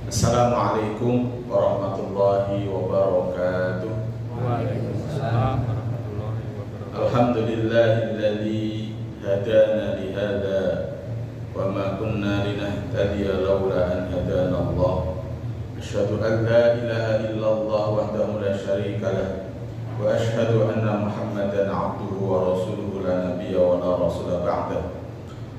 Assalamualaikum warahmatullahi wabarakatuh. Waalaikumsalam warahmatullahi wabarakatuh. Alhamdulillahilladzi hadana li hadza wa ma kunna linahtadiya laula an hadana Allah. Asyhadu an la ilaha illallah wahdahu la syarika lah wa asyhadu anna Muhammadan abduhu wa rasuluhu la nabiyya wa la rasula ba'da.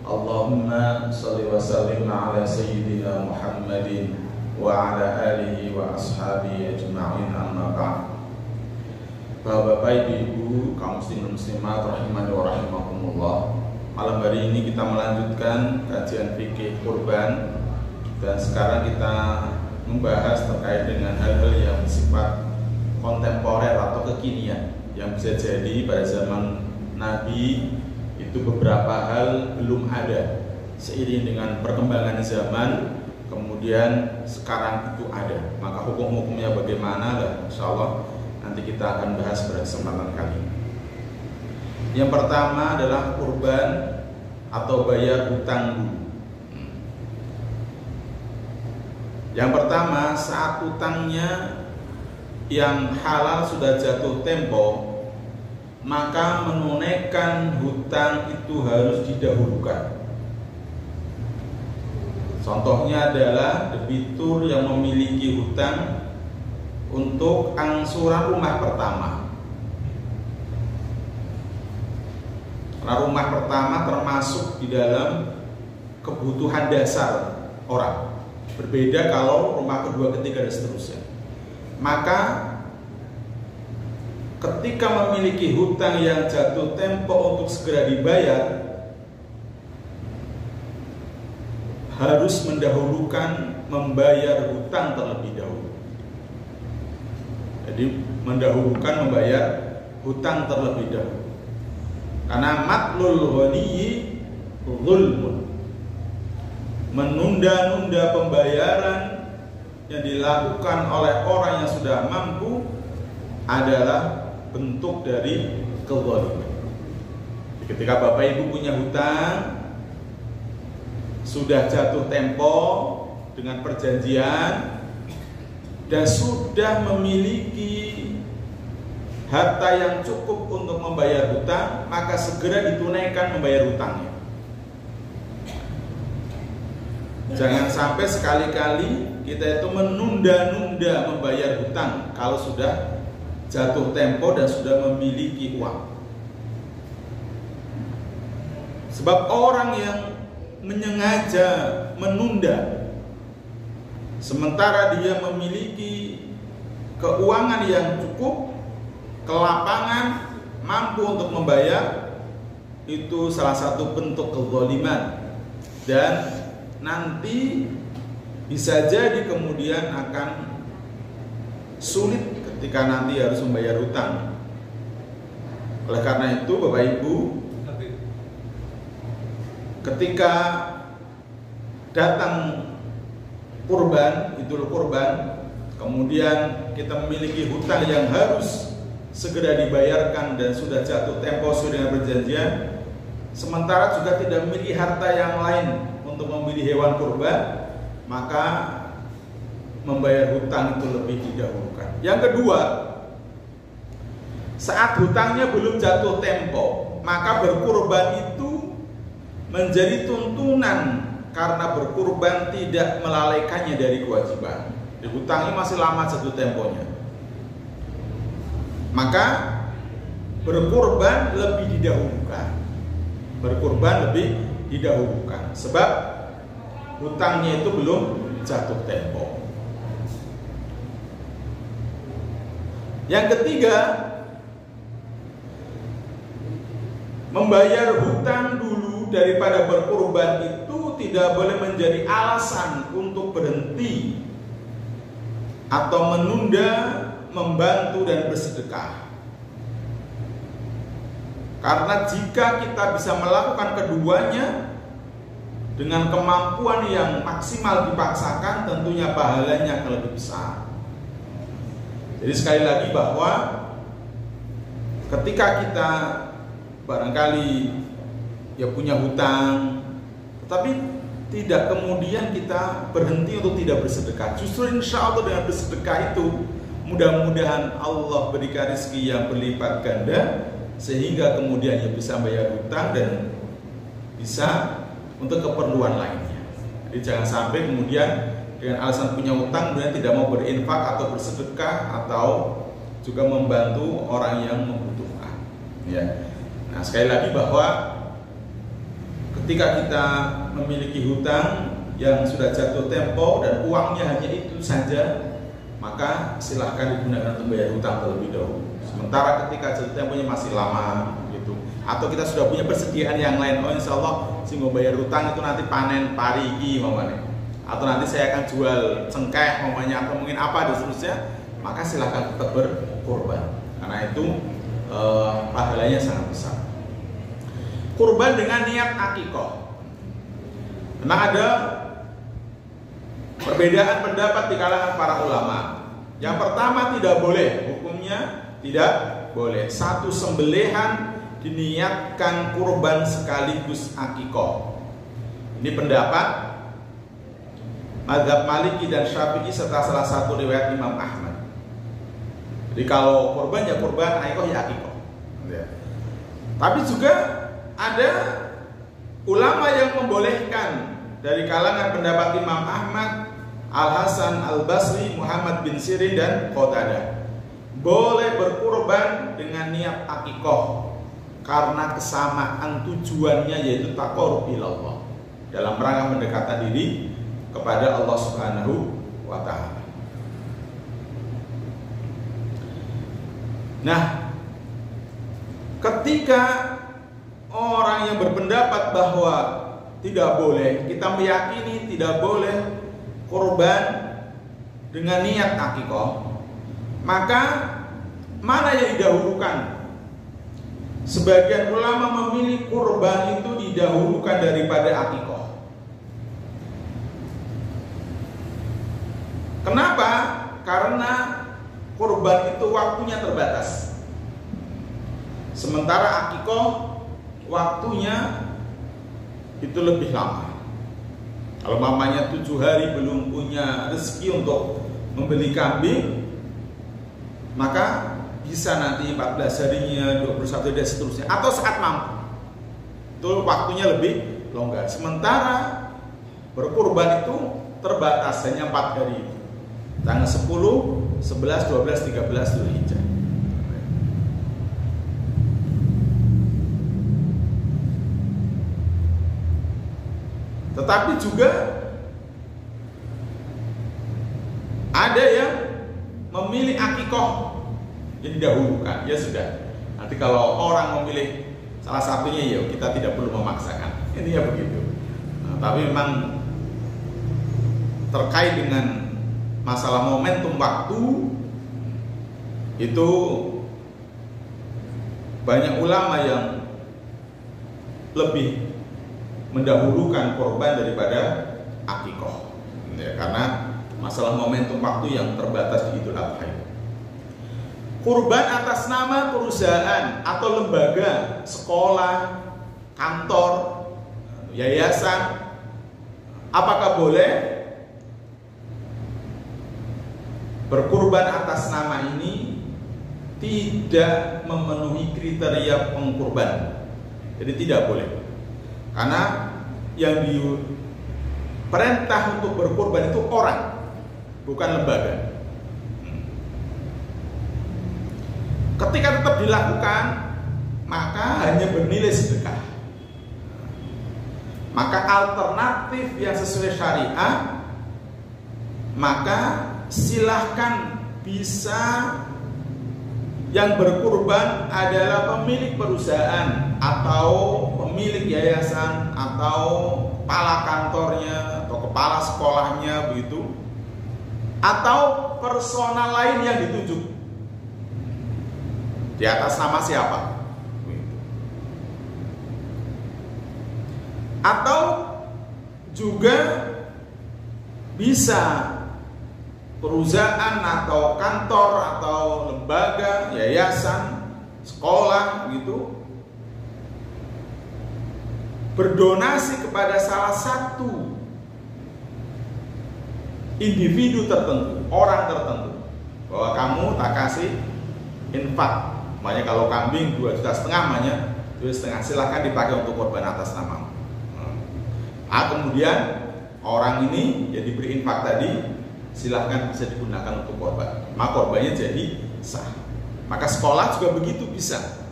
Allahumma shalli wa sallim ala sayyidina Muhammadin wa ala alihi wa ashabihi ajma'in, amma ba'd. Bapak-bapak, ibu-ibu, kaum muslimin muslimat rahimani wa rahimakumullah. Malam hari ini kita melanjutkan kajian fikih kurban, dan sekarang kita membahas terkait dengan hal-hal yang bersifat kontemporer atau kekinian, yang bisa jadi pada zaman Nabi itu beberapa hal belum ada. Seiring dengan perkembangan zaman, kemudian sekarang itu ada. Maka hukum-hukumnya bagaimana lah, insyaallah nanti kita akan bahas pada kesempatan kali ini. Yang pertama adalah kurban atau bayar hutang dulu. Yang pertama, saat hutangnya yang halal sudah jatuh tempo, maka menunaikan hutang itu harus didahulukan. Contohnya adalah debitur yang memiliki hutang untuk angsuran rumah pertama. Karena rumah pertama termasuk di dalam kebutuhan dasar orang. Berbeda kalau rumah kedua, ketiga, dan seterusnya. Maka ketika memiliki hutang yang jatuh tempo untuk segera dibayar, harus mendahulukan membayar hutang terlebih dahulu. Jadi mendahulukan membayar hutang terlebih dahulu. Karena matlul ghaniyyi zulmun. Menunda-nunda pembayaran yang dilakukan oleh orang yang sudah mampu adalah bentuk dari kezaliman. Ketika Bapak Ibu punya hutang, sudah jatuh tempo dengan perjanjian dan sudah memiliki harta yang cukup untuk membayar hutang, maka segera ditunaikan membayar hutangnya. Jangan sampai sekali-kali kita itu menunda-nunda membayar hutang kalau sudah jatuh tempo dan sudah memiliki uang. Sebab orang yang menyengaja menunda sementara dia memiliki keuangan yang cukup, kelapangan, mampu untuk membayar, itu salah satu bentuk kezaliman, dan nanti bisa jadi kemudian akan sulit ketika nanti harus membayar hutang. Oleh karena itu Bapak Ibu, ketika datang kurban, Idul Kurban, kemudian kita memiliki hutang yang harus segera dibayarkan dan sudah jatuh tempo sesuai dengan perjanjian, sementara juga tidak memiliki harta yang lain untuk membeli hewan kurban, maka membayar hutang itu lebih didahulukan. Yang kedua, saat hutangnya belum jatuh tempo, maka berkurban itu menjadi tuntunan karena berkurban tidak melalaikannya dari kewajiban. Di hutangnya masih lama jatuh temponya, maka berkurban lebih didahulukan. Berkurban lebih didahulukan sebab hutangnya itu belum jatuh tempo. Yang ketiga, membayar hutang dulu daripada berkurban itu tidak boleh menjadi alasan untuk berhenti atau menunda membantu dan bersedekah. Karena jika kita bisa melakukan keduanya dengan kemampuan yang maksimal dipaksakan, tentunya pahalanya akan lebih besar. Jadi sekali lagi bahwa ketika kita barangkali ya punya hutang, tetapi tidak kemudian kita berhenti untuk tidak bersedekah. Justru insya Allah dengan bersedekah itu mudah-mudahan Allah berikan rezeki yang berlipat ganda, sehingga kemudian ia bisa bayar hutang dan bisa untuk keperluan lainnya. Jadi jangan sampai kemudian dengan alasan punya hutang kemudian tidak mau berinfak atau bersedekah atau juga membantu orang yang membutuhkan. Ya. Nah, sekali lagi bahwa ketika kita memiliki hutang yang sudah jatuh tempo dan uangnya hanya itu saja, maka silahkan digunakan untuk bayar hutang terlebih dahulu. Sementara ketika jatuh temponya masih lama, gitu, atau kita sudah punya persediaan yang lain, oh insya Allah sehingga bayar hutang itu nanti panen parigi, atau nanti saya akan jual cengkeh, atau mungkin apa dan seterusnya, maka silahkan tetap berkorban, karena itu pahalanya sangat besar. Kurban dengan niat akikoh. Memang ada perbedaan pendapat di kalangan para ulama. Yang pertama, tidak boleh, hukumnya tidak boleh satu sembelihan diniatkan kurban sekaligus akikoh. Ini pendapat mazhab Maliki dan Syafi'i serta salah satu riwayat Imam Ahmad. Jadi kalau kurban ya kurban, akikoh ya akikoh. Tapi juga ada ulama yang membolehkan dari kalangan pendapat Imam Ahmad, Al-Hasan Al-Basri, Muhammad bin Sirin dan Qatadah. Boleh berkurban dengan niat akikoh karena kesamaan tujuannya, yaitu taqarrub ilallah, dalam rangka mendekatkan diri kepada Allah Subhanahu wa ta'ala. Nah, ketika orang yang berpendapat bahwa tidak boleh, kita meyakini tidak boleh kurban dengan niat akikoh, maka mana yang didahulukan? Sebagian ulama memilih kurban itu didahulukan daripada akikoh. Kenapa? Karena kurban itu waktunya terbatas, sementara akikoh waktunya itu lebih lama. Kalau mamanya 7 hari belum punya rezeki untuk membeli kambing, maka bisa nanti 14 harinya, 21 dan seterusnya, atau saat mampu. Itu waktunya lebih longgar. Sementara berkurban itu terbatas, hanya 4 hari. Tanggal 10, 11, 12, 13 Dzulhijjah. Tetapi juga ada yang memilih akikoh yang didahulukan. Ya sudah, nanti kalau orang memilih salah satunya, ya kita tidak perlu memaksakan. Intinya begitu. Nah, tapi memang terkait dengan masalah momentum waktu itu banyak ulama yang lebih mendahulukan korban daripada akikoh, ya, karena masalah momentum waktu yang terbatas di Idul Adha. Kurban atas nama perusahaan atau lembaga, sekolah, kantor, yayasan, apakah boleh? Berkurban atas nama ini tidak memenuhi kriteria pengkurban, jadi tidak boleh. Karena yang diperintah untuk berkurban itu orang, bukan lembaga. Ketika tetap dilakukan, maka hanya bernilai sedekah. Maka alternatif yang sesuai syariah, maka silahkan bisa yang berkurban adalah pemilik perusahaan atau pemilik yayasan atau kepala kantornya atau kepala sekolahnya, begitu, atau personal lain yang ditunjuk di atas nama siapa, atau juga bisa perusahaan atau kantor atau lembaga, yayasan, sekolah gitu berdonasi kepada salah satu individu tertentu, orang tertentu, bahwa kamu tak kasih infak. Makanya kalau kambing 2,5 juta, makanya 2,5 silahkan dipakai untuk korban atas namamu. Kemudian orang ini yang diberi infak tadi silahkan bisa digunakan untuk korban, maka korbannya jadi sah. Maka sekolah juga begitu bisa.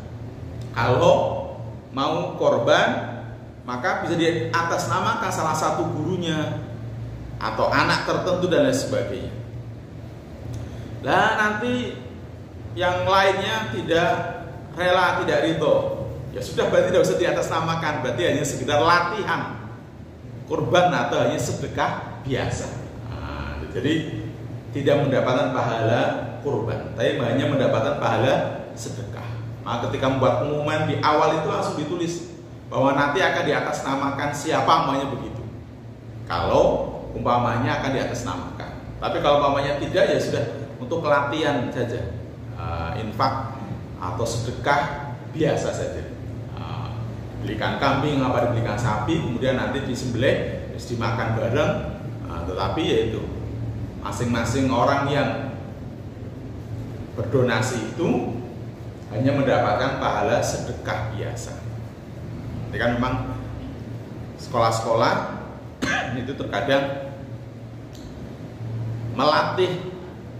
Kalau mau korban, maka bisa di atas namakan salah satu gurunya atau anak tertentu dan lain sebagainya. Nah nanti yang lainnya tidak rela, tidak ridho, ya sudah, berarti tidak usah di atas namakan, berarti hanya sekedar latihan kurban atau hanya sedekah biasa. Jadi tidak mendapatkan pahala kurban, tapi hanya mendapatkan pahala sedekah. Maka ketika membuat pengumuman di awal itu langsung ditulis bahwa nanti akan di atas namakan siapa, namanya begitu. Kalau umpamanya akan di atas namakan. Tapi kalau umpamanya tidak, ya sudah untuk pelatihan saja, infak atau sedekah biasa saja. Belikan kambing apa dibelikan sapi, kemudian nanti disembelih, terus dimakan bareng. Tetapi yaitu masing-masing orang yang berdonasi itu hanya mendapatkan pahala sedekah biasa. Ini kan memang sekolah-sekolah itu terkadang melatih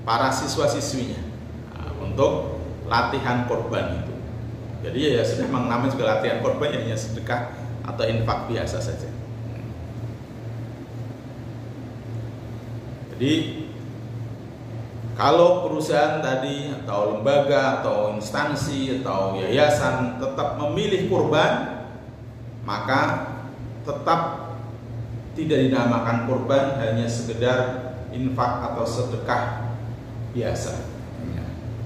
para siswa-siswinya untuk latihan korban itu. Jadi ya sudah, memang namanya juga latihan korban, hanya sedekah atau infak biasa saja. Jadi kalau perusahaan tadi atau lembaga atau instansi atau yayasan tetap memilih kurban, maka tetap tidak dinamakan kurban, hanya sekedar infak atau sedekah biasa.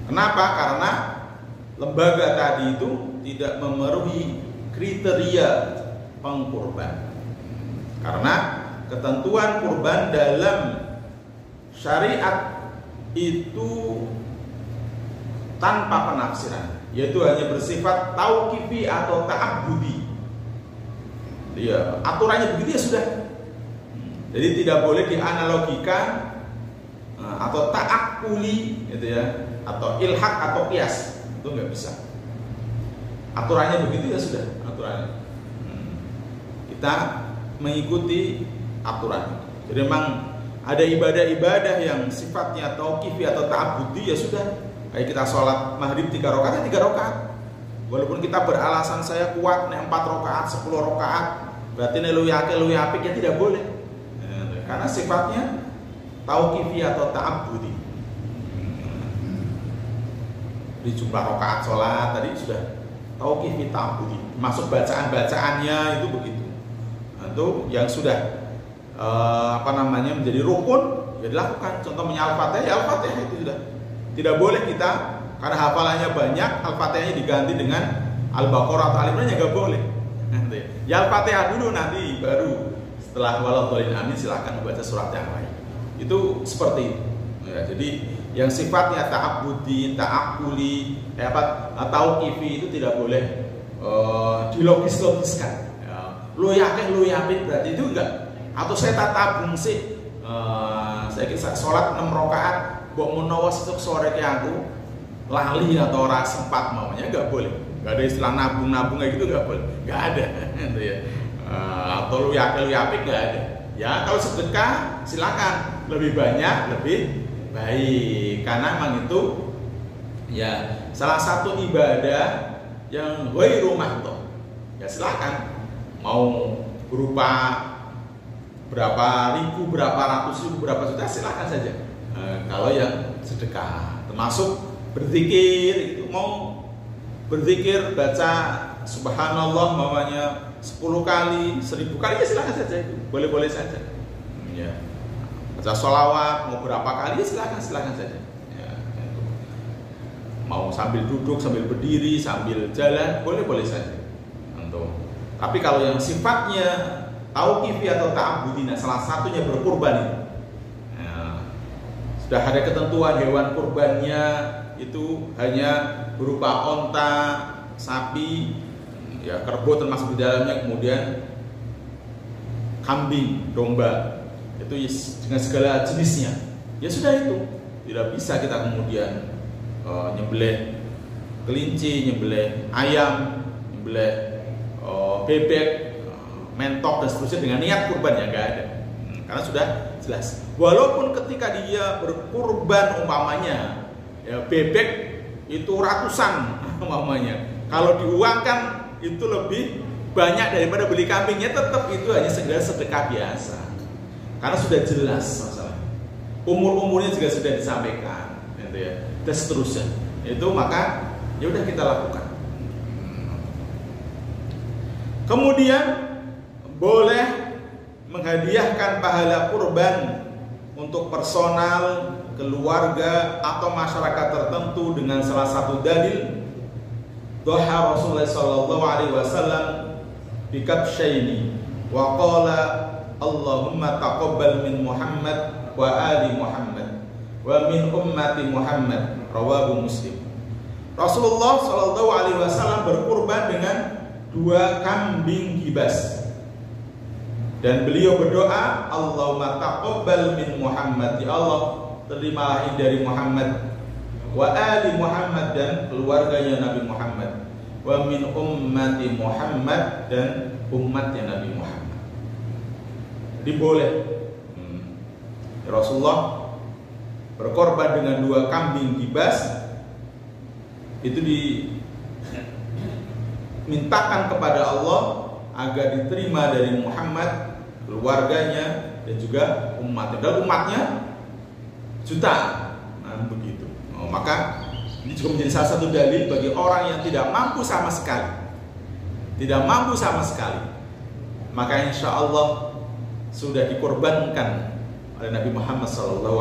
Kenapa? Karena lembaga tadi itu tidak memenuhi kriteria pengkurban. Karena ketentuan kurban dalam syariat itu tanpa penafsiran, yaitu hanya bersifat tauqifi atau ta'abbudi. Ya, aturannya begitu ya sudah. Jadi tidak boleh dianalogikan atau ta'akkuli gitu ya, atau ilhaq atau qiyas, itu nggak bisa. Aturannya begitu ya sudah, aturannya. Kita mengikuti aturan. Jadi memang ada ibadah-ibadah yang sifatnya tauqifi atau ta'abbudi, ya sudah. Kayak kita sholat maghrib 3 rakaat, 3 rakaat. Walaupun kita beralasan saya kuat nih 4 rakaat, 10 rakaat, berarti nih lu yakin ya tidak boleh. Karena sifatnya tauqifi atau ta'abbudi. Di jumlah rakaat sholat tadi sudah tauqifi ta'abbudi. Masuk bacaan-bacaannya itu begitu. Itu yang sudah menjadi rukun, ya dilakukan. Contohnya Al-Fatihah, ya Al-Fatihah itu sudah. Tidak boleh kita karena hafalannya banyak, Al-Fatihahnya diganti dengan Al-Baqarah atau Al-Imran, ya nggak boleh. Ya Al-Fatihah dulu, nanti baru setelah waladhdallin amin silahkan membaca surat yang lain. Itu seperti itu. Ya, jadi yang sifatnya ta'abbudi, ta'akkuli, tauqifi itu tidak boleh dilogis-logiskan. Ya, lu yakin berarti itu enggak. Atau saya tak tabung sih, saya kisah sholat 6 rakaat, mbok menawa sesuk sore ki aku lali atau ora sempat maunya, nggak boleh. Nggak ada istilah nabung kayak gitu, nggak boleh, nggak ada. Gitu ya. Atau lu yakin nggak ada. Ya kalau sedekah silakan, lebih banyak lebih baik, karena memang itu ya salah satu ibadah yang ghairu mahdhur. Ya silakan, mau berupa berapa ribu, berapa ratus ribu, berapa juta, silakan saja. Kalau yang sedekah, termasuk berzikir, itu mau berzikir baca subhanallah mamanya 10 kali, 1000 kali, ya silakan saja, itu boleh-boleh saja. Ya. Baca sholawat mau berapa kali, ya silakan saja. Ya, itu. Mau sambil duduk, sambil berdiri, sambil jalan, boleh-boleh saja. Tapi kalau yang sifatnya tauqifi atau ta'abbudi, salah satunya berkurban itu. Nah, sudah ada ketentuan hewan kurbannya itu hanya berupa onta, sapi, ya kerbau termasuk di dalamnya, kemudian kambing, domba. itu dengan segala jenisnya. Ya sudah itu, tidak bisa kita kemudian nyembelih kelinci, nyembelih ayam, nyembelih bebek, mentok dan seterusnya dengan niat kurban, ya nggak ada. Karena sudah jelas. Walaupun ketika dia berkurban umpamanya ya bebek itu ratusan umpamanya, kalau diuangkan itu lebih banyak daripada beli kambingnya, tetap itu hanya segala sedekah biasa. Karena sudah jelas masalah. Umurnya juga sudah disampaikan, gitu ya. Dan seterusnya. Itu maka ya udah kita lakukan. Kemudian boleh menghadiahkan pahala kurban untuk personal, keluarga atau masyarakat tertentu dengan salah satu dalil doha Rasulullah sallallahu alaihi wasallam bi kabshaini wa qala Allahumma taqabbal min Muhammad wa ali Muhammad wa min ummati Muhammad, rawahu Muslim. Rasulullah sallallahu alaihi wasallam berkurban dengan 2 kambing gibas. Dan beliau berdoa, Allahumma taqabbal min Muhammad, ya Allah terimalah ini dari Muhammad, wa ali Muhammad dan keluarganya Nabi Muhammad, wa min ummati Muhammad dan umatnya Nabi Muhammad. Jadi boleh Rasulullah berkorban dengan 2 kambing gibas, itu dimintakan kepada Allah agar diterima dari Muhammad, keluarganya dan juga umatnya. Dan umatnya jutaan, begitu. Maka ini juga menjadi salah satu dalil bagi orang yang tidak mampu sama sekali, maka insya Allah sudah dikorbankan oleh Nabi Muhammad SAW.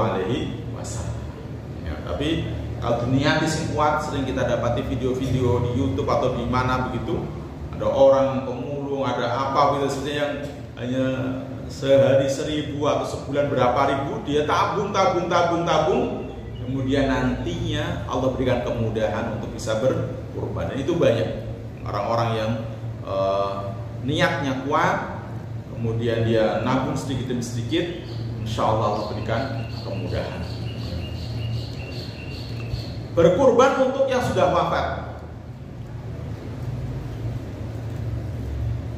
Ya, tapi kalau diniati sing kuat, sering kita dapati video-video di YouTube atau di mana begitu, ada orang pemulung, ada apa gitu sebenarnya yang hanya sehari 1.000 atau sebulan berapa ribu, dia tabung, kemudian nantinya Allah berikan kemudahan untuk bisa berkurban. Dan itu banyak orang-orang yang niatnya kuat, kemudian dia nabung sedikit demi sedikit, insya Allah Allah berikan kemudahan. Berkurban untuk yang sudah wafat.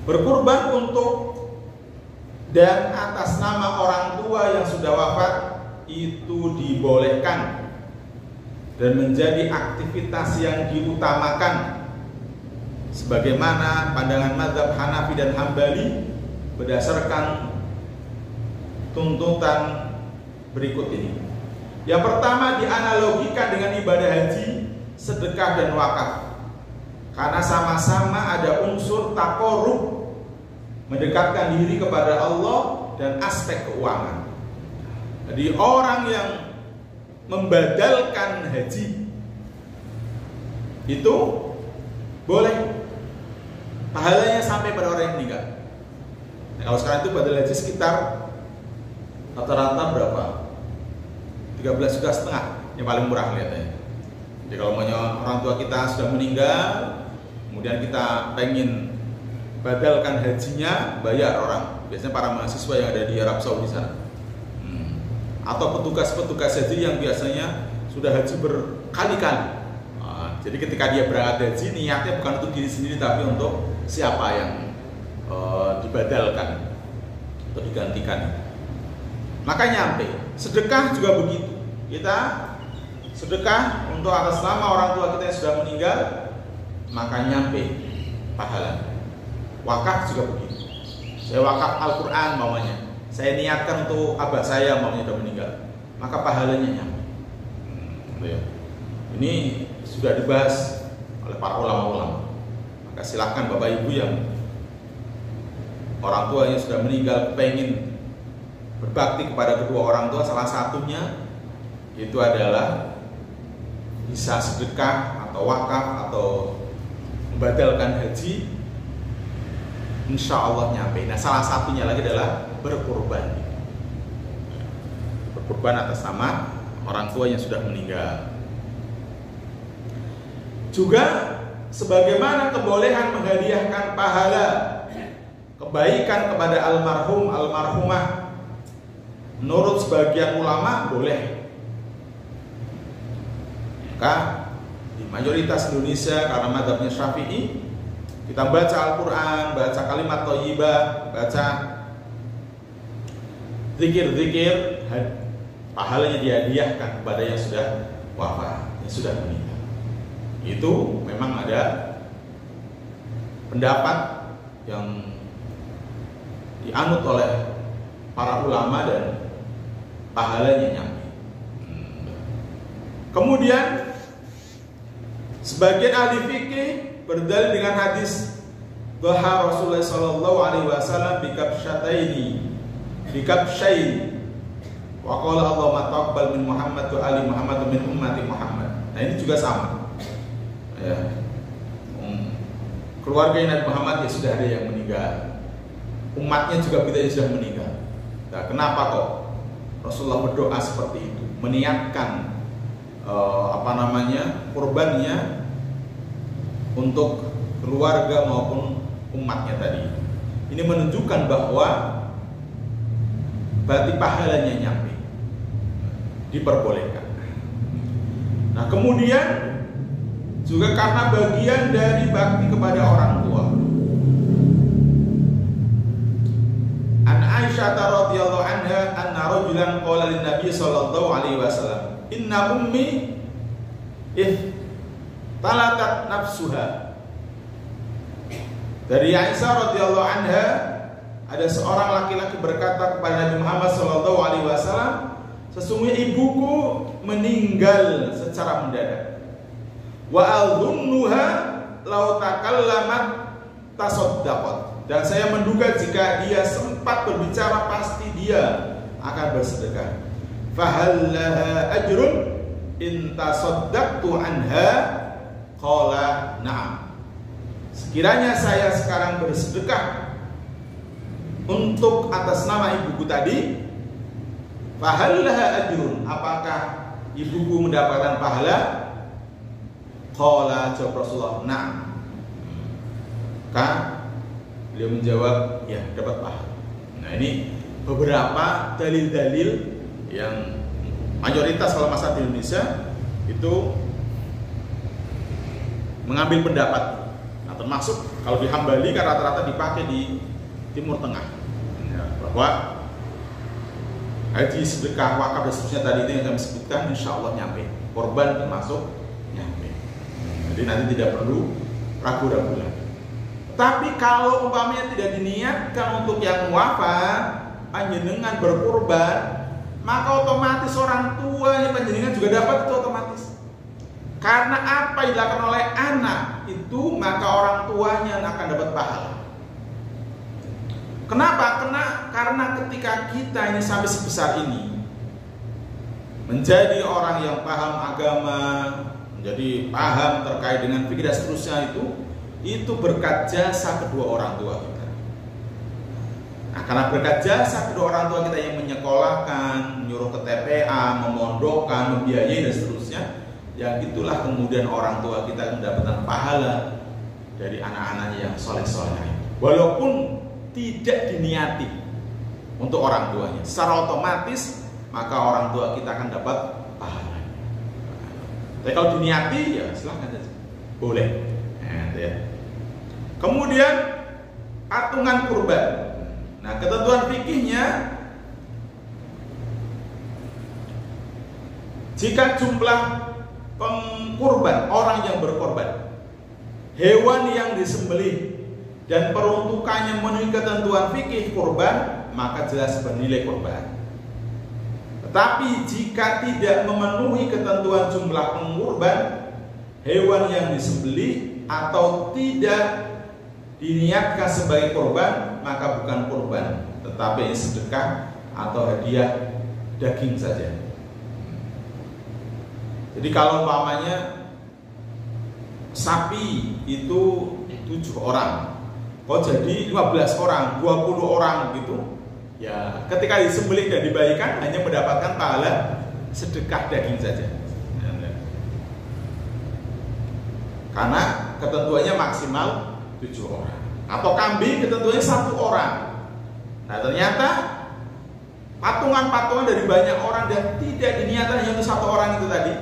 Berkurban untuk dan atas nama orang tua yang sudah wafat itu dibolehkan dan menjadi aktivitas yang diutamakan sebagaimana pandangan mazhab Hanafi dan Hambali berdasarkan tuntutan berikut ini. Yang pertama, dianalogikan dengan ibadah haji, sedekah dan wakaf, karena sama-sama ada unsur taqarrub, mendekatkan diri kepada Allah dan aspek keuangan. Jadi orang yang membadalkan haji itu boleh, pahalanya sampai pada orang yang meninggal. Nah, kalau sekarang itu badal haji sekitar rata-rata berapa? 13,5 juta yang paling murah kelihatannya. Jadi kalau orang tua kita sudah meninggal, kemudian kita pengen badalkan hajinya, bayar orang. Biasanya para mahasiswa yang ada di Arab Saudi sana, atau petugas-petugas haji yang biasanya sudah haji berkali-kali. Jadi ketika dia berangkat haji, niatnya bukan untuk diri sendiri, tapi untuk siapa yang dibadalkan atau digantikan. Maka nyampe. Sedekah juga begitu. Kita sedekah untuk atas nama orang tua kita yang sudah meninggal, maka nyampe pahala. Wakaf juga begitu. Saya wakaf Al-Quran maunya, saya niatkan untuk abah saya maunya sudah meninggal, maka pahalanya nyampe. Ini sudah dibahas oleh para ulama-ulama. Maka silakan Bapak Ibu yang orang tuanya sudah meninggal pengen berbakti kepada kedua orang tua, salah satunya itu adalah bisa sedekah atau wakaf atau membadalkan haji, insya Allah nyampe. Nah, salah satunya lagi adalah berkurban atas nama orang tua yang sudah meninggal. Juga sebagaimana kebolehan menghadiahkan pahala kebaikan kepada almarhum, almarhumah menurut sebagian ulama boleh. Maka di mayoritas Indonesia karena mazhabnya Syafi'i, kita baca Al-Quran, baca kalimat thayyibah, baca zikir-zikir, pahalanya dihadiahkan kepada yang sudah wafat, yang sudah meninggal. Itu memang ada pendapat yang dianut oleh para ulama dan pahalanya nyampe. Kemudian sebagian ahli fikih berdalil dengan hadis bahwa Rasulullah sallallahu alaihi wasallam bikabsyaini wa qala Allahumma taqabbal min Muhammad wa ali Muhammad min ummati Muhammad. Nah, ini juga sama. Ya. Keluarga Nabi Muhammad ya sudah ada yang meninggal. Umatnya juga kita yang sudah meninggal. Nah, kenapa kok Rasulullah berdoa seperti itu? Meniatkan kurbannya untuk keluarga maupun umatnya tadi. Ini menunjukkan bahwa berarti pahalanya nyampe, diperbolehkan. Nah, kemudian juga karena bagian dari bakti kepada orang tua. An Aisyah radhiyallahu anha anna rajulan qala lin Nabi sallallahu alaihi wasallam, "Inna ummi talatat nafsuha." Dari Aisyah radhiyallahu anha, ada seorang laki-laki berkata kepada Nabi Muhammad sallallahu alaihi wasallam, "Sesungguhnya ibuku meninggal secara mendadak. Wa adhunnuha law takallamat tasaddaqat." Dan saya menduga jika dia sempat berbicara pasti dia akan bersedekah. Fahal laha ajrun in tasaddaqtu anha? Qala na'am. Sekiranya saya sekarang bersedekah untuk atas nama ibuku tadi, fahal laha ajrun, apakah ibuku mendapatkan pahala? Qala, jawab Rasulullah, na'am. Beliau menjawab, ya, dapat pahala. Nah, ini beberapa dalil-dalil yang mayoritas kalau masyarakat di Indonesia itu mengambil pendapat. Nah, termasuk kalau di Hambali kan rata-rata dipakai di Timur Tengah, ya, bahwa haji, sedekah, wakaf dan seterusnya tadi itu yang kami sebutkan, insya Allah nyampe. Korban termasuk nyampe. Jadi nanti tidak perlu ragu-ragu lagi. Tapi kalau umpamanya tidak diniatkan untuk yang wafat, panjenengan berkurban, maka otomatis orang tuanya panjenengan juga dapat itu otomatis. Karena apa yang dilakukan oleh anak itu, maka orang tuanya akan dapat pahala. Kenapa? Karena ketika kita ini sampai sebesar ini, menjadi orang yang paham agama, menjadi paham terkait dengan fikih dan seterusnya itu berkat jasa kedua orang tua kita. Nah, karena berkat jasa kedua orang tua kita yang menyekolahkan, menyuruh ke TPA, memondokkan, membiayai dan seterusnya, ya itulah kemudian orang tua kita mendapatkan pahala dari anak-anaknya yang soleh-soleh. Walaupun tidak diniati untuk orang tuanya, secara otomatis maka orang tua kita akan dapat pahala. Tapi kalau diniati, ya silahkan saja, boleh. Nah, ya. Kemudian patungan kurban. Nah, ketentuan fikihnya, jika jumlah pengkurban, orang yang berkorban, hewan yang disembelih dan peruntukannya memenuhi ketentuan fikih kurban, maka jelas bernilai kurban. Tetapi jika tidak memenuhi ketentuan jumlah pengkurban, hewan yang disembelih atau tidak diniatkan sebagai kurban, maka bukan kurban, tetapi sedekah atau hadiah daging saja. Jadi kalau umpamanya sapi itu 7 orang, kok jadi 15 orang, 20 orang gitu, ya ketika disembelih dan dibagikan hanya mendapatkan pahala sedekah daging saja. Karena ketentuannya maksimal 7 orang. Atau kambing ketentuannya 1 orang. Nah, ternyata patungan-patungan dari banyak orang dan tidak diniatkan hanya untuk satu orang itu tadi,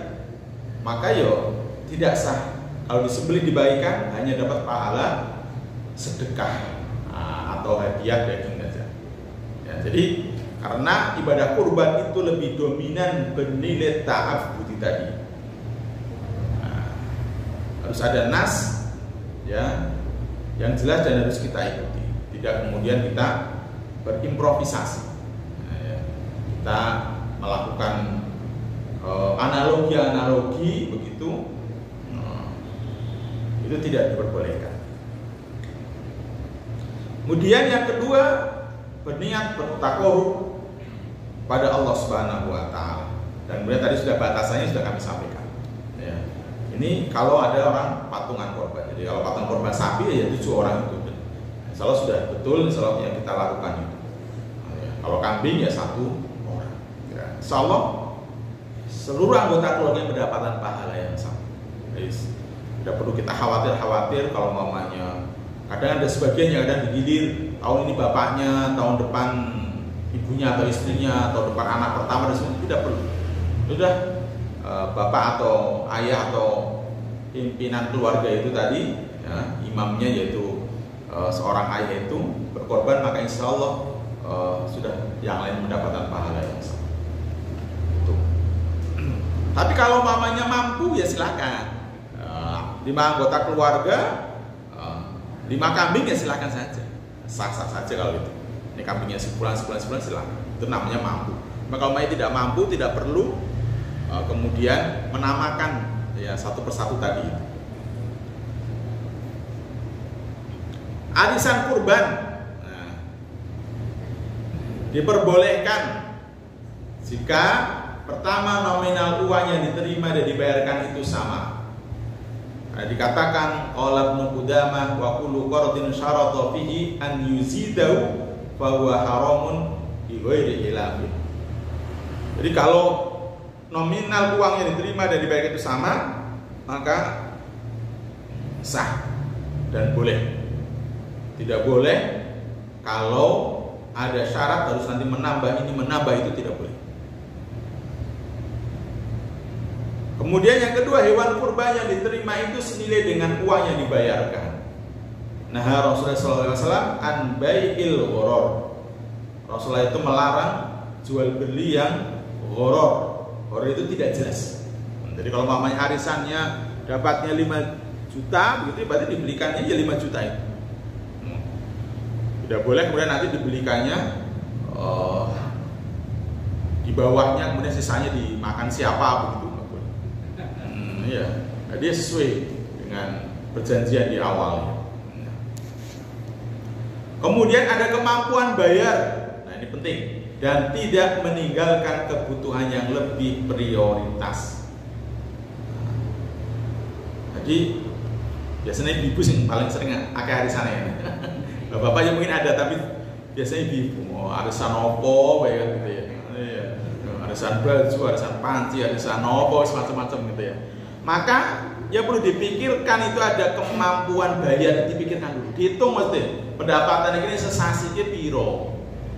maka yo tidak sah. Kalau disembelih dibagikan hanya dapat pahala sedekah atau hadiah daging saja. Ya, jadi karena ibadah kurban itu lebih dominan bernilai ta'abbudi tadi. Harus ada nas ya yang jelas dan harus kita ikuti. Tidak kemudian kita berimprovisasi. Kita melakukan analogi-analogi begitu, itu tidak diperbolehkan. Kemudian yang kedua, berniat bertakarrub pada Allah Subhanahu wa taala. Dan kemudian tadi sudah batasannya sudah kami sampaikan. Ya. Ini kalau ada orang patungan korban. Jadi kalau patungan korban sapi ya 7 orang itu. Insyaallah sudah betul, insyaallah yang kita lakukan itu. Ya. Kalau kambing ya 1 orang. Ya. Insyaallah seluruh anggota keluarga mendapatkan pahala yang sama. Jadi tidak perlu kita khawatir kalau mamanya. Kadang ada sebagian yang kadang digilir tahun ini bapaknya, tahun depan ibunya atau istrinya, atau depan anak pertama dan sebagainya. Tidak perlu. Sudah bapak atau ayah atau pimpinan keluarga itu tadi, ya, imamnya yaitu seorang ayah itu berkorban, maka insya Allah sudah yang lain mendapatkan pahala yang sama. Tapi kalau mamanya mampu ya silakan. 5 anggota keluarga, 5 kambing ya silakan saja. Sah-sah saja kalau itu. Ini kambingnya sebulan silakan. Itu namanya mampu. Maka kalau mamanya tidak mampu, tidak perlu kemudian menamakan ya satu persatu tadi itu. Arisan kurban diperbolehkan jika pertama nominal uang yang diterima dan dibayarkan itu sama. Dikatakan oleh Ibnu Qudamah wa kullu qardin syarata fihi an yuzidahu fa huwa haramun bi ghairi khilafin. Jadi kalau nominal uang yang diterima dan dibayar itu sama, maka sah dan boleh. Tidak boleh kalau ada syarat harus nanti menambah ini menambah itu, tidak boleh. Kemudian yang kedua, hewan kurban yang diterima itu senilai dengan uang yang dibayarkan. Nah, Rasulullah SAW an bai'il ghoror. Rasulullah itu melarang jual beli yang ghoror. Ghoror itu tidak jelas. Jadi kalau mamanya arisannya dapatnya 5 juta, begitu berarti dibelikannya ya 5 juta itu. Tidak boleh kemudian nanti dibelikannya di bawahnya kemudian sisanya dimakan siapa begitu. Ya, dia sesuai dengan perjanjian di awal. Kemudian ada kemampuan bayar. Nah, ini penting, dan tidak meninggalkan kebutuhan yang lebih prioritas. Jadi biasanya ibu sih paling sering akeh arisan ya. Bapak mungkin ada, tapi biasanya ibu mau arisan opo kayak gitu ya. Arisan baju, arisan panci, arisan opo semacam-macam gitu ya. Maka ya perlu dipikirkan itu ada kemampuan bayar, dipikirkan dulu, dihitung mesti pendapatan ini sesasi ke piro.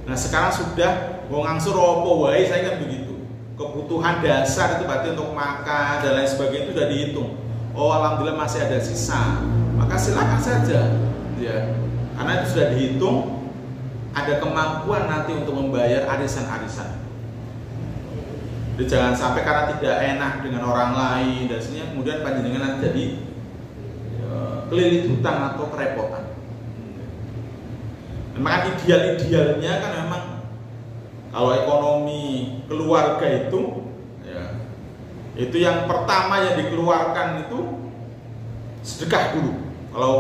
Nah sekarang sudah mau ngangsur opo wae, saya kan begitu. Kebutuhan dasar itu berarti untuk makan dan lain sebagainya itu sudah dihitung. Oh alhamdulillah masih ada sisa, maka silakan saja ya, karena itu sudah dihitung, ada kemampuan nanti untuk membayar arisan-arisan. Jadi jangan sampai karena tidak enak dengan orang lain dan sebagainya kemudian panjenengan jadi kelilit hutang atau kerepotan. Maka idealnya kan memang kalau ekonomi keluarga itu ya, itu yang pertama yang dikeluarkan itu sedekah dulu. Kalau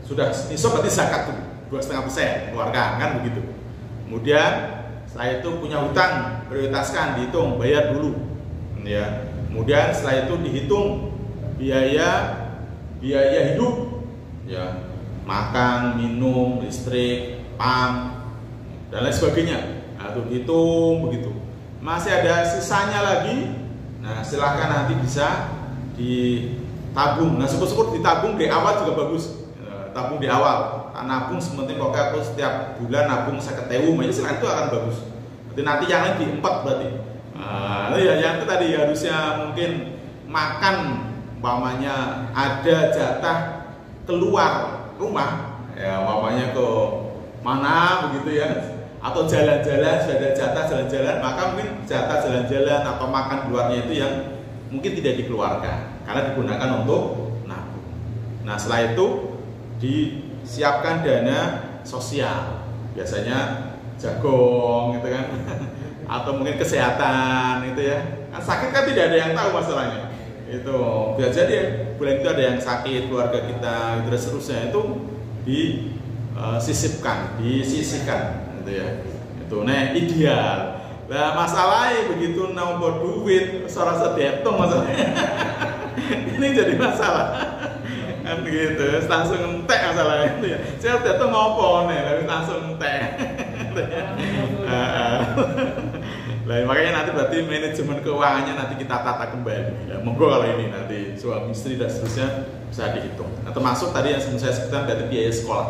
sudah nisab berarti zakat dulu 2,5% keluarga kan begitu. Kemudian setelah itu punya hutang, prioritaskan, dihitung, bayar dulu, ya. Kemudian setelah itu dihitung biaya hidup, ya, makan, minum, listrik, PAM, dan lain sebagainya. Nah, itu dihitung begitu. Masih ada sisanya lagi, nah silahkan nanti bisa ditabung. Nah syukur-syukur ditabung di awal juga bagus, tabung di awal. Nabung sementing kok aku setiap bulan nabung 50.000, silahkan itu akan bagus. Nanti yang lain diempet berarti. Itu ya yang itu tadi harusnya mungkin makan umpamanya ada jatah keluar rumah ya umpamanya ke mana begitu ya, atau jalan-jalan sudah ada jatah jalan-jalan, maka mungkin jatah jalan-jalan atau makan di luarnya itu yang mungkin tidak dikeluarkan karena digunakan untuk nabung. Nah setelah itu disiapkan dana sosial, biasanya jagung gitu kan atau mungkin kesehatan gitu ya. Kan sakit kan tidak ada yang tahu masalahnya. Itu biasa dia bulan itu ada yang sakit keluarga kita gitu, dan seterusnya itu disisipkan, disisihkan gitu ya. Itu nah ideal. Nah masalahnya begitu nomor duit serasa detung masalahnya. Ini jadi masalah. Kan gitu, langsung entek masalahnya itu ya. Saya detung ngopo nih, langsung entek. Nah, makanya nanti berarti manajemen keuangannya nanti kita tata kembali. Ya, monggo kalau ini nanti suami istri dan seterusnya bisa dihitung. Nah, termasuk tadi yang saya sebutkan berarti biaya sekolah,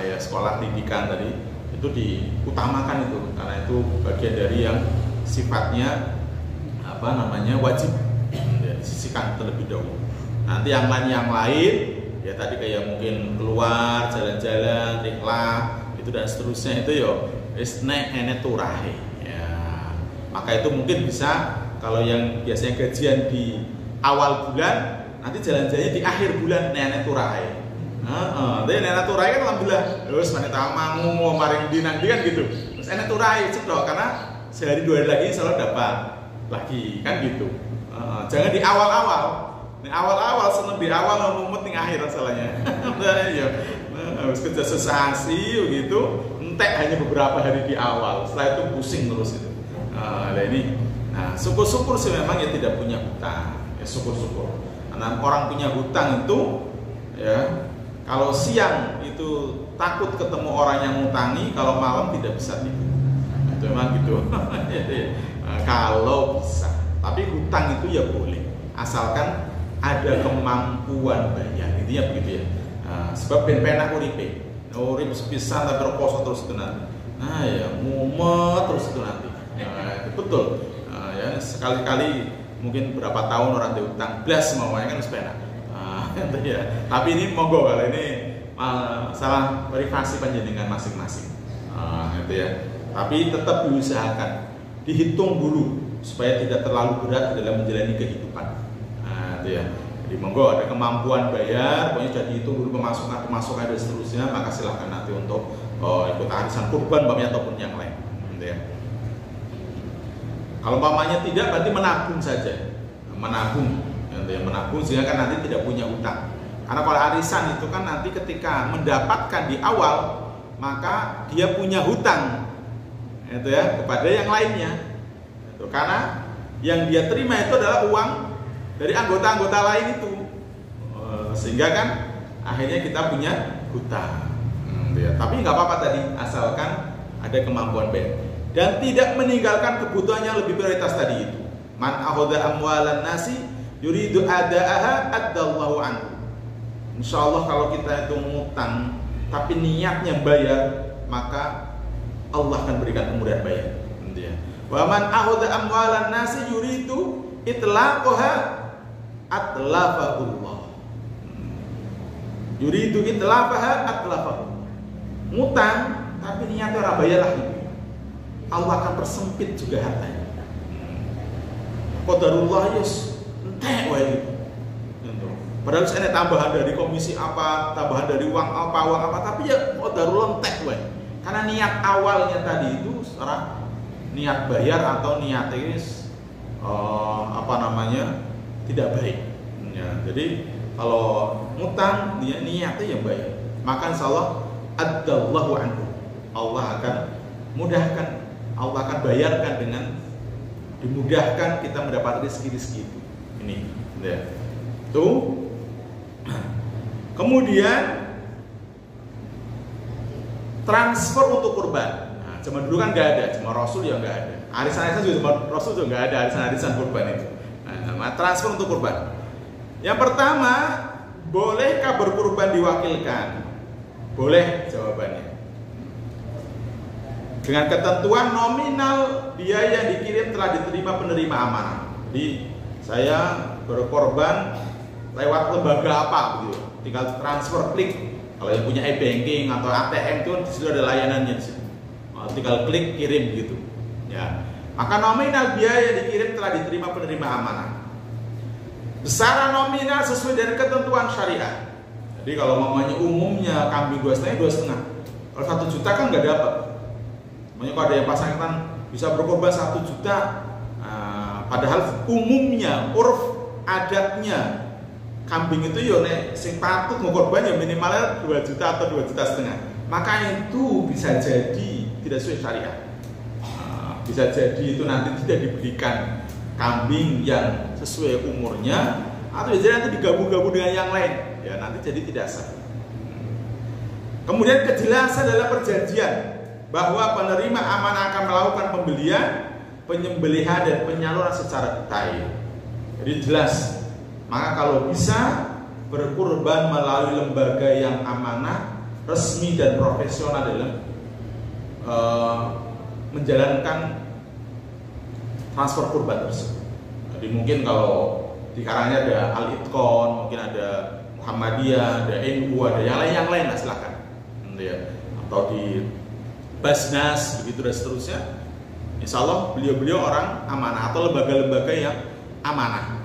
ya sekolah pendidikan tadi itu diutamakan itu karena itu bagian dari yang sifatnya apa namanya wajib ya, disisihkan terlebih dahulu. Nanti yang lain ya tadi kayak mungkin keluar jalan-jalan, riklah itu dan seterusnya itu yo isne ene turahe. Maka itu mungkin bisa kalau yang biasanya gajian di awal bulan, nanti jalan-jalannya di akhir bulan nenek turai. Tapi nenek turai kan alhamdulillah, terus mana tamangu, maring dinang kan gitu. Terus nenek turai cetok karena sehari 2 hari lagi selalu dapat lagi kan gitu. Jangan di awal-awal. Nih awal-awal seneng di awal ngomong ning akhir masalahnya. Ya, harus kerja sesasi begitu, entek hanya beberapa hari di awal. Setelah itu pusing terus itu. Nah ini, syukur-syukur sih memang ya tidak punya hutang, ya syukur-syukur. Karena orang punya hutang itu, ya kalau siang itu takut ketemu orang yang ngutangi, kalau malam tidak bisa tidur. Itu memang gitu. Kalau bisa, tapi hutang itu ya boleh, asalkan ada kemampuan bayar. Intinya begitu ya. Sebab ben-penak uripe, urip sepisan tapi reposo terus itu nanti. Nah ya mumet terus itu nanti. Betul, ya sekali-kali mungkin berapa tahun orang diutang blas semuanya kan sepenak. Ya. Tapi ini monggo kalau ini masalah privasi panjenengan masing-masing, gitu ya. Tapi tetap diusahakan, dihitung dulu supaya tidak terlalu berat dalam menjalani kehidupan. Gitu ya. Jadi monggo ada kemampuan bayar, pokoknya sudah dihitung dulu pemasukan dan seterusnya, maka silahkan nanti untuk ikut arisan kurban ataupun yang lain. Gitu ya. Kalau umpamanya tidak, berarti menabung saja, menabung sehingga kan nanti tidak punya utang. Karena kalau arisan itu kan nanti ketika mendapatkan di awal, maka dia punya hutang, itu ya kepada yang lainnya. Itu karena yang dia terima itu adalah uang dari anggota-anggota lain itu, sehingga kan akhirnya kita punya hutang. Ya. Tapi nggak apa-apa tadi, asalkan ada kemampuan bayar. Dan tidak meninggalkan kebutuhannya lebih prioritas tadi itu. Man akhadha amwalan nasi yuridu adaaha addallahu anhu. Insyaallah kalau kita itu ngutang tapi niatnya bayar, maka Allah akan berikan kemudahan bayar. Wa man akhadha amwalan nasi yuridu itlaqaha atlafahullah. Yuridu itlaqaha atlafahullah. Ngutang tapi niatnya ora bayar lagi. Allah akan persempit juga hartanya. Qadarullah yus entek wae gitu. Padahal saya tambahan dari komisi apa, tambahan dari uang apa, tapi ya qadarullah entek wae. Karena niat awalnya tadi itu secara niat bayar atau niat tidak baik. Ya, jadi kalau ngutang dia niatnya yang baik, maka insyaallah addallahu anhu. Allah akan mudahkan. Allah akan bayarkan dengan dimudahkan kita mendapat rezeki itu. Ini, ya. Tuh. Kemudian transfer untuk kurban. Nah, zaman dulu kan nggak ada, cuma Rasul ya nggak ada. Arisan-arisan juga cuma Rasul juga nggak ada arisan-arisan kurban itu. Nah, transfer untuk kurban. Yang pertama, bolehkah berkurban diwakilkan? Boleh jawabannya. dengan ketentuan nominal biaya yang dikirim telah diterima penerima amanah. Jadi saya berkorban lewat lembaga apa gitu, tinggal transfer klik. Kalau yang punya e-banking atau ATM itu sudah ada layanannya, tinggal klik kirim gitu. Ya, maka nominal biaya dikirim telah diterima penerima amanah. Besaran nominal sesuai dengan ketentuan syariah. Jadi kalau mamanya umumnya kambing 2,5, kalau 1 juta kan nggak dapat. Makanya kalau ada yang pasangan bisa berkorban 1 juta, padahal umumnya urf adatnya kambing itu yo nek sing patut ngkorban ya minimalnya 2 juta atau 2,5 juta. Maka itu bisa jadi tidak sesuai syariah. Bisa jadi itu nanti tidak diberikan kambing yang sesuai umurnya, atau jadi nanti digabung-gabung dengan yang lain, ya nanti jadi tidak sah. Kemudian kejelasan dalam perjanjian bahwa penerima amanah akan melakukan pembelian, penyembelihan dan penyaluran secara detail. Jadi jelas. Maka kalau bisa berkurban melalui lembaga yang amanah, resmi dan profesional dalam menjalankan transfer kurban tersebut. Jadi mungkin kalau di Karangnya ada Al-Itqon, mungkin ada Muhammadiyah, ada NU, ada yang lain lah, silakan. Ya. Atau di Basnas begitu dan seterusnya. Insya Allah beliau-beliau orang amanah atau lembaga-lembaga yang amanah.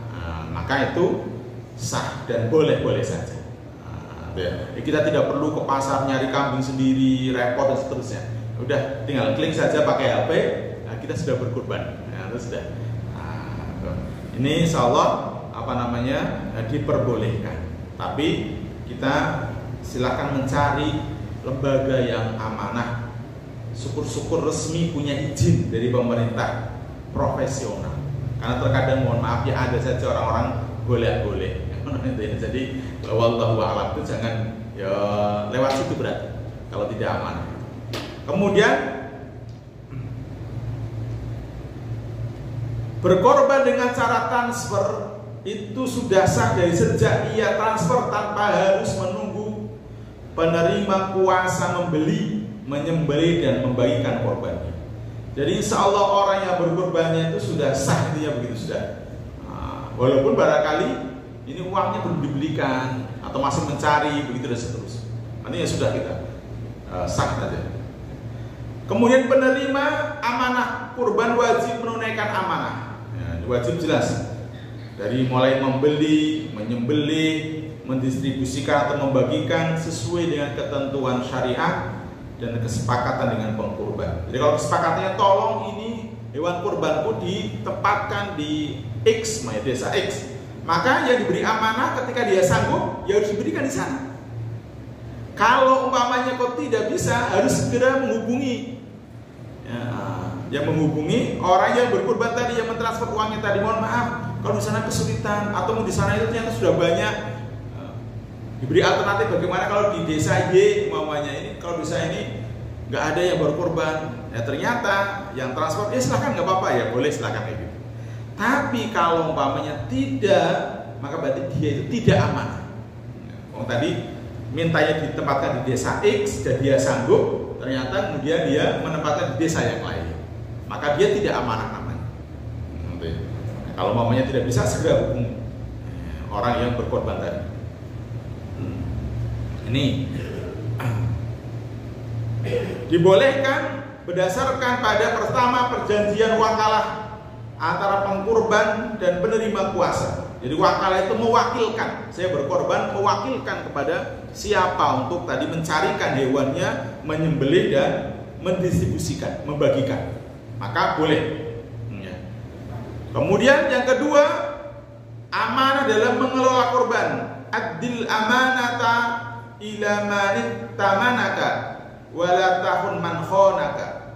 Maka itu sah dan boleh-boleh saja. Ya. Kita tidak perlu ke pasar nyari kambing sendiri, repot dan seterusnya. Udah tinggal klik saja pakai HP, kita sudah berkurban. Sudah. Ini insya Allah diperbolehkan. Tapi kita silakan mencari lembaga yang amanah, syukur-syukur resmi punya izin dari pemerintah, profesional. Karena terkadang mohon maaf ya ada saja orang-orang golek-golek. Jadi wallahu a'lam itu jangan ya lewat situ berarti kalau tidak amanah. Kemudian berkorban dengan cara transfer itu sudah sah dari sejak ia transfer tanpa harus menunggu penerima kuasa membeli, menyembelih dan membagikan korbannya. Jadi insya Allah orang yang berkorbannya itu sudah sah, intinya begitu sudah. Walaupun barangkali ini uangnya belum dibelikan atau masih mencari begitu dan seterusnya. Nanti ya sudah kita sah saja. Kemudian penerima amanah kurban wajib menunaikan amanah. Wajib jelas dari mulai membeli, menyembelih, mendistribusikan atau membagikan sesuai dengan ketentuan syariah dan kesepakatan dengan pengkurban. Jadi kalau kesepakatannya tolong ini hewan kurbanku ditempatkan di X, desa X, maka yang diberi amanah ketika dia sanggup ya harus diberikan di sana. Kalau umpamanya kok tidak bisa, harus segera menghubungi yang menghubungi orang yang berkurban tadi, yang mentransfer uangnya tadi. Mohon maaf kalau di sana kesulitan atau di sana itu ternyata sudah banyak, diberi alternatif bagaimana kalau di desa Y umpamanya ini, kalau desa ini nggak ada yang berkurban, ya ternyata yang transfer ya silahkan, nggak apa-apa ya, boleh silahkan kayak gitu. Tapi kalau umpamanya tidak, maka berarti dia itu tidak amanah. Tadi mintanya ditempatkan di desa X dan dia sanggup, ternyata kemudian dia menempatkan di desa yang lain, maka dia tidak amanah namanya. Kalau mamanya tidak bisa, segera hubungi orang yang berkorban tadi. Ini dibolehkan berdasarkan pada pertama perjanjian wakalah antara pengkurban dan penerima kuasa. Jadi wakalah itu mewakilkan, saya berkorban mewakilkan kepada siapa untuk tadi mencarikan hewannya, menyembelih dan mendistribusikan, membagikan. Maka boleh. Kemudian yang kedua, amanah dalam mengelola korban. Addil amanata ila man tamanaka wala tahun man khonaka.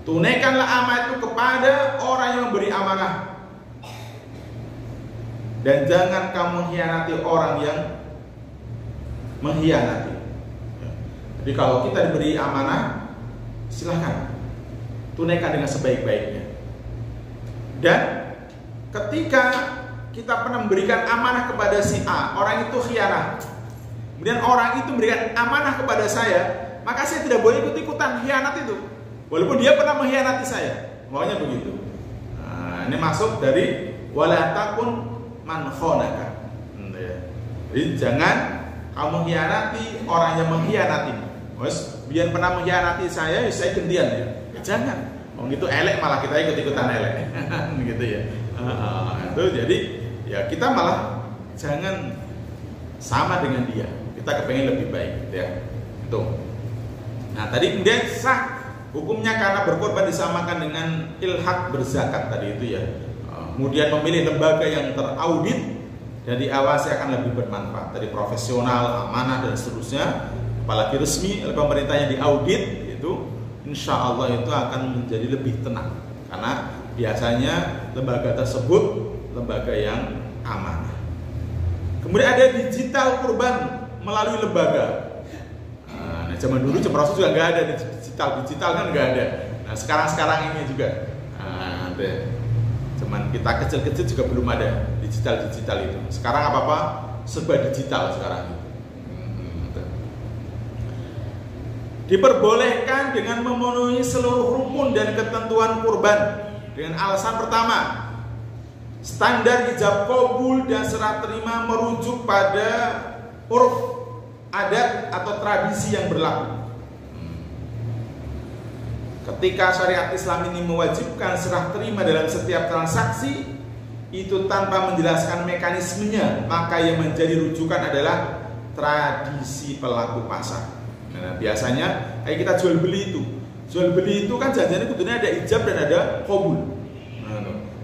Tunaikanlah amanah itu kepada orang yang memberi amanah, dan jangan kamu mengkhianati orang yang mengkhianati. Jadi kalau kita diberi amanah, silahkan tunaikan dengan sebaik-baiknya. Dan ketika kita pernah memberikan amanah kepada si A, orang itu khianat, kemudian orang itu memberikan amanah kepada saya, maka saya tidak boleh ikut-ikutan khianat itu. walaupun dia pernah mengkhianati saya, maunya begitu. Nah, ini masuk dari wala takun man khonaka. Jadi jangan kamu mengkhianati orang yang mengkhianati. Mas, biar pernah mengkhianati saya gantian ya. Jangan. Oh gitu elek malah kita ikut-ikutan elek. Gitu ya. Itu jadi ya kita malah jangan sama dengan dia. Kita kepengen lebih baik gitu ya. Itu. Nah, tadi kemudian sah hukumnya karena berkorban disamakan dengan ilhaq berzakat tadi itu ya. Kemudian memilih lembaga yang teraudit dan diawasi akan lebih bermanfaat, dari profesional, amanah dan seterusnya, apalagi resmi oleh pemerintah yang diaudit itu, insya Allah itu akan menjadi lebih tenang karena biasanya lembaga tersebut lembaga yang amanah. Kemudian ada digital kurban melalui lembaga. Nah, zaman dulu Cemroso juga nggak ada digital kan nggak ada. Nah sekarang ini juga ada. Cuman kita kecil-kecil juga belum ada digital itu. Sekarang apa serba digital sekarang. Diperbolehkan dengan memenuhi seluruh rukun dan ketentuan kurban dengan alasan pertama, standar ijab qabul dan serah terima merujuk pada uruf adat atau tradisi yang berlaku. Ketika syariat Islam ini mewajibkan serah terima dalam setiap transaksi itu tanpa menjelaskan mekanismenya, maka yang menjadi rujukan adalah tradisi pelaku pasar. Nah, biasanya kayak kita jual beli itu kan janjinya kudunya ada ijab dan ada qabul.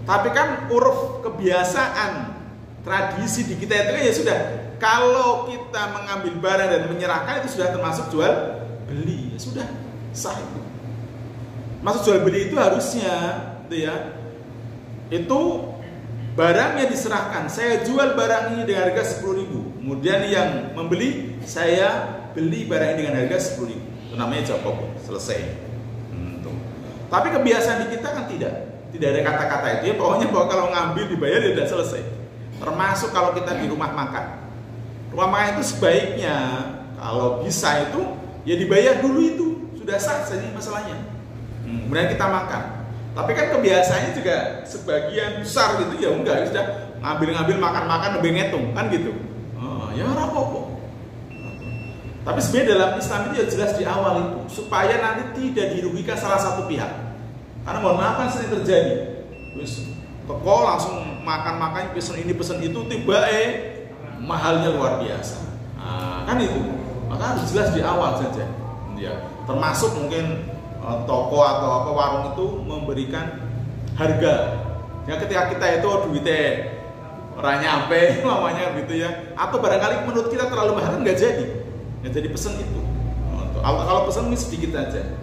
Tapi kan uruf kebiasaan tradisi di kita itu ya sudah, kalau kita mengambil barang dan menyerahkan itu sudah termasuk jual beli, ya sudah sah itu. Maksud jual beli itu harusnya itu barangnya diserahkan, saya jual barang ini dengan harga 10.000, kemudian yang membeli saya beli barang ini dengan harga 10.000, itu namanya ijab qabul, selesai. Tapi kebiasaan di kita kan tidak ada kata-kata itu ya, pokoknya bahwa kalau ngambil dibayar ya sudah selesai. Termasuk kalau kita di rumah makan itu sebaiknya kalau bisa itu ya dibayar dulu, itu sudah sah saja masalahnya. Kemudian kita makan. Tapi kan kebiasaannya juga sebagian besar gitu ya enggak, sudah ngambil makan lebih ngitung kan gitu. Ya rapopo. Tapi sebenarnya dalam Islam itu ya jelas di awal itu supaya nanti tidak dirugikan salah satu pihak. Karena mohon maaf kan sering terjadi. Terus toko langsung makan pesen ini pesen itu tiba mahalnya luar biasa. Kan itu. Maka harus jelas di awal saja. Ya, termasuk mungkin toko atau apa warung itu memberikan harga. Ya ketika kita itu duitnya ora nyampe namanya gitu ya. Atau barangkali menurut kita terlalu mahal nggak jadi. Ya jadi pesen itu. Kalau pesen ini sedikit aja.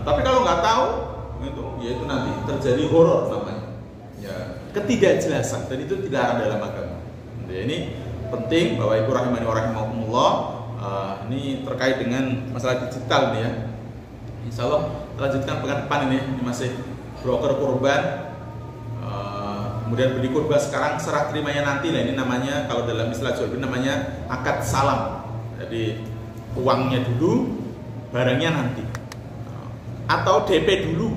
Tapi kalau nggak tahu itu ya itu nanti terjadi horor namanya. Ya, ketidakjelasan dan itu tidak ada dalam agama. Ya, ini penting Bapak Ibu rahimani wa rahimakumullah. Ini terkait dengan masalah digital nih ya. Insya Allah lanjutkan pekan depan ini masih broker kurban, kemudian beli kurban sekarang serah terimanya nanti. Nah ini namanya kalau dalam istilah jual beli namanya akad salam. Jadi uangnya dulu, barangnya nanti, atau DP dulu,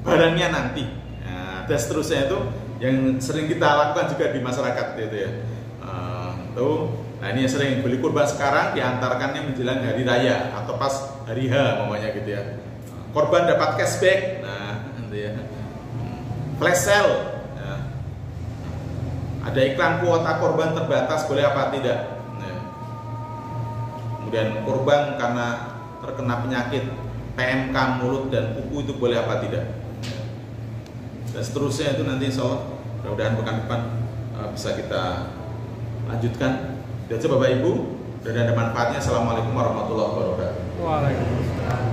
barangnya nanti. Nah, dan seterusnya itu yang sering kita lakukan juga di masyarakat gitu ya. Nah ini yang sering beli kurban sekarang diantarkannya menjelang hari raya atau pas hari H namanya gitu ya. Korban dapat cashback, nah gitu ya. Flash sale, ya. Ada iklan kuota korban terbatas, boleh apa tidak? Nah. Kemudian korban karena terkena penyakit PMK mulut dan kuku itu boleh apa tidak? Dan seterusnya itu nanti insya Allah mudah-mudahan pekan depan bisa kita lanjutkan. Dan coba Bapak Ibu, dan ada manfaatnya. Assalamualaikum warahmatullahi wabarakatuh. Waalaikumsalam.